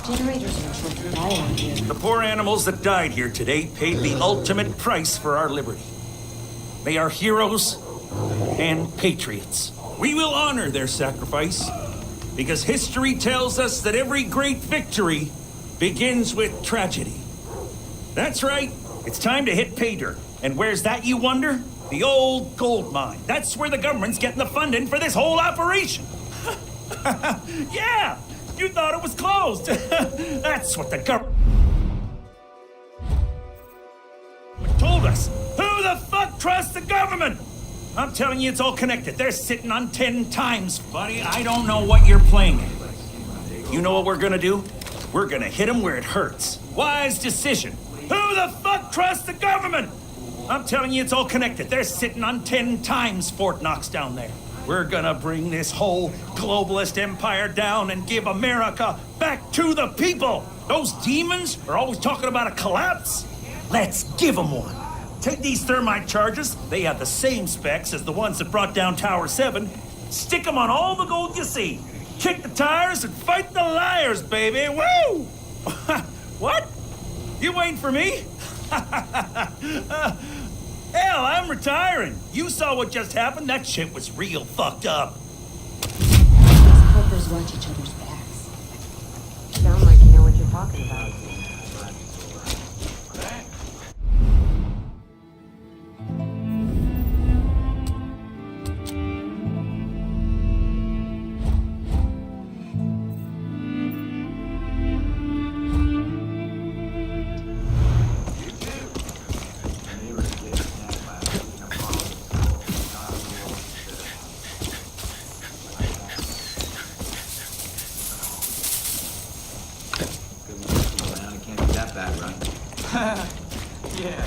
Generators are short to die out here. The poor animals that died here today paid the ultimate price for our liberty. They are heroes and patriots. We will honor their sacrifice, because history tells us that every great victory begins with tragedy. That's right, it's time to hit pay dirt. And where's that, you wonder? The old gold mine. That's where the government's getting the funding for this whole operation. Yeah, you thought it was closed. That's what the government told us. Who the fuck trusts the government? I'm telling you, it's all connected. They're sitting on 10 times. Buddy, I don't know what you're playing. You know what we're gonna do? We're gonna hit them where it hurts. Wise decision. Who the fuck trusts the government? I'm telling you, it's all connected. They're sitting on 10 times Fort Knox down there. We're gonna bring this whole globalist empire down and give America back to the people. Those demons are always talking about a collapse. Let's give them one. Take these thermite charges. They have the same specs as the ones that brought down Tower 7. Stick them on all the gold you see. Kick the tires and fight the liars, baby. Woo! What? You waiting for me? Hell, I'm retiring. You saw what just happened? That shit was real fucked up. Helpers watch each other's backs. Sound like you know what you're talking about. Yeah.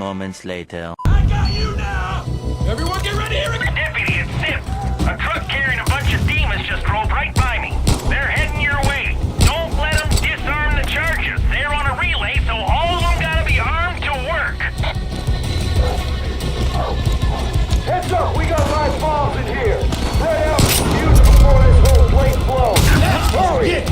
moments later. I got you now! Everyone get ready here! Deputy, it's Sim. A truck carrying a bunch of demons just drove right by me. They're heading your way. Don't let them disarm the charges. They're on a relay, so all of them gotta be armed to work. Heads up, we got live bombs in here. Spread out and use them before this whole place blows. Hurry!